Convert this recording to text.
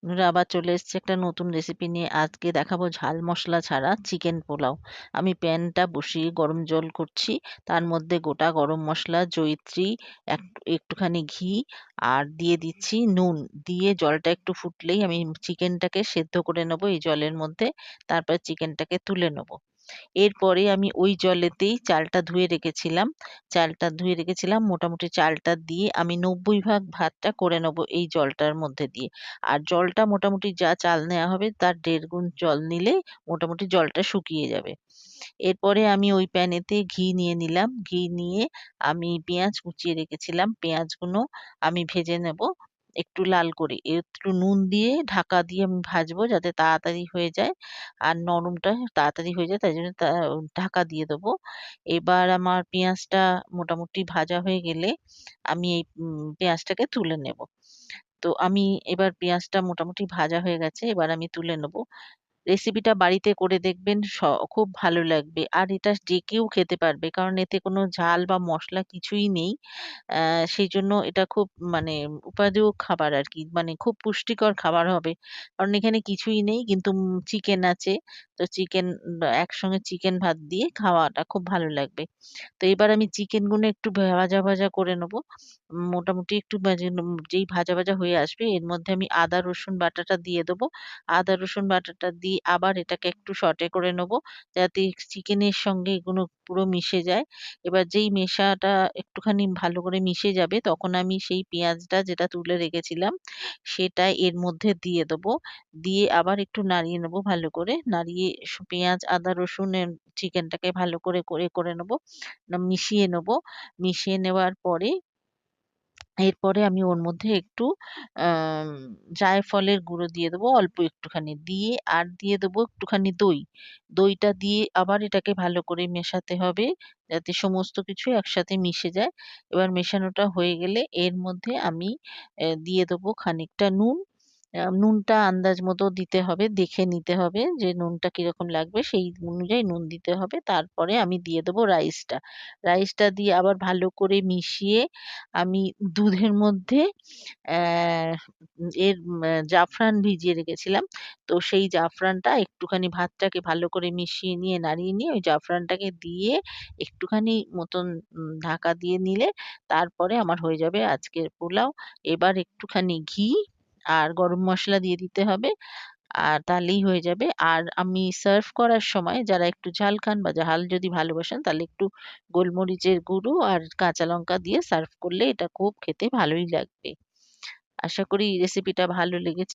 বন্ধুরা, আবার চলে এসেছি একটা নতুন রেসিপি নিয়ে। আজকে দেখাবো ঝাল মশলা ছাড়া চিকেন পোলাও। আমি প্যানটা বসিয়ে গরম জল করছি, তার মধ্যে গোটা গরম মশলা, জয়িত্রী, একটুখানি ঘি আর দিয়ে দিচ্ছি নুন। দিয়ে জলটা একটু ফুটলেই আমি চিকেনটাকে সেদ্ধ করে নেবো এই জলের মধ্যে। তারপর চিকেনটাকে তুলে নেবো। এরপরে আমি ওই জলেতেই চালটা ধুয়ে রেখেছিলাম, মোটামুটি চালটা দিয়ে আমি 90 ভাগ ভাতটা করে নেবো এই জলটার মধ্যে দিয়ে। আর জলটা মোটামুটি যা চাল নেওয়া হবে তার 1.5 গুণ জল নিলে মোটামুটি জলটা শুকিয়ে যাবে। এরপরে আমি ওই প্যানেতে ঘি নিয়ে নিলাম। ঘি নিয়ে আমি পেঁয়াজ কুচিয়ে রেখেছিলাম, পেঁয়াজগুলো আমি ভেজে নেব একটু লাল করে। একটু নুন দিয়ে ঢাকা দিয়ে আমি ভাজবো যাতে তাড়াতাড়ি হয়ে যায় আর নরমটা তাড়াতাড়ি হয়ে যায়, তাই জন্য ঢাকা দিয়ে দেবো। এবার আমার পেঁয়াজটা মোটামুটি ভাজা হয়ে গেলে আমি এই পেঁয়াজটাকে তুলে নেব। তো আমি এবার পেঁয়াজটা মোটামুটি ভাজা হয়ে গেছে, এবার আমি তুলে নেব। রেসিপিটা বাড়িতে করে দেখবেন, খুব ভালো লাগবে। আর এটা যে কেউ খেতে পারবে, কারণ এতে কোনো ঝাল বা মশলা কিছুই নেই। সেই জন্য এটা খুব মানে উপাদেয় খাবার আর কি, মানে খুব পুষ্টিকর খাবার হবে। কারণ এখানে কিছুই নেই, কিন্তু চিকেন আছে। তো চিকেন একসঙ্গে চিকেন ভাত দিয়ে খাওয়াটা খুব ভালো লাগবে। তো এবার আমি চিকেন গুলো একটু ভাজা ভাজা করে নেবো। মোটামুটি একটু যেই ভাজা ভাজা হয়ে আসবে এর মধ্যে আমি আদা রসুন বাটাটা দিয়ে দেবো। আদা রসুন বাটাটা দিয়ে আবার এটাকে একটু সটে করে নেবো, যাতে চিকেনের সঙ্গে এগুলো পুরো মিশে যায়। এবার যেই মেশাটা একটুখানি ভালো করে মিশে যাবে, তখন আমি সেই পেঁয়াজটা যেটা তুলে রেখেছিলাম সেটা এর মধ্যে দিয়ে দেবো। দিয়ে আবার একটু নাড়িয়ে নেবো, ভালো করে নাড়িয়ে পেঁয়াজ আদা রসুনের চিকেনটাকে ভালো করে করে করে নেবো, মিশিয়ে নেবো। মিশিয়ে নেওয়ার পরে এরপরে আমি ওর মধ্যে একটু আম জায়ফলের গুঁড়ো দিয়ে দেবো অল্প একটুখানি। দিয়ে আর দিয়ে দেবো একটুখানি দই। দইটা দিয়ে আবার এটাকে ভালো করে মেশাতে হবে, যাতে সমস্ত কিছু একসাথে মিশে যায়। এবার মেশানোটা হয়ে গেলে এর মধ্যে আমি দিয়ে দেবো খানিকটা নুন। নুনটা আন্দাজ মতো দিতে হবে, দেখে নিতে হবে যে নুনটা কিরকম লাগবে, সেই অনুযায়ী নুন দিতে হবে। তারপরে আমি দিয়ে দেবো রাইসটা। রাইসটা দিয়ে আবার ভালো করে মিশিয়ে আমি দুধের মধ্যে অ্যা জাফরান ভিজিয়ে রেখেছিলাম। তো সেই জাফরানটা একটুখানি ভাতটাকে ভালো করে মিশিয়ে নিয়ে নাড়িয়ে নিয়ে ওই জাফরানটাকে দিয়ে একটুখানি মতন ঢাকা দিয়ে নিলে তারপরে আমার হয়ে যাবে আজকের পোলাও। এবার একটুখানি ঘি আর গরম মসলা দিয়ে দিতে হবে। আর তাহলেই হয়ে যাবে। আর আমি সার্ভ করার সময় যারা একটু ঝাল খান বা ঝাল যদি ভালোবাসেন তাহলে একটু গোলমরিচের গুঁড়ো আর কাঁচা লঙ্কা দিয়ে সার্ভ করলে এটা খুব খেতে ভালোই লাগবে। আশা করি রেসিপিটা ভালো লেগেছে।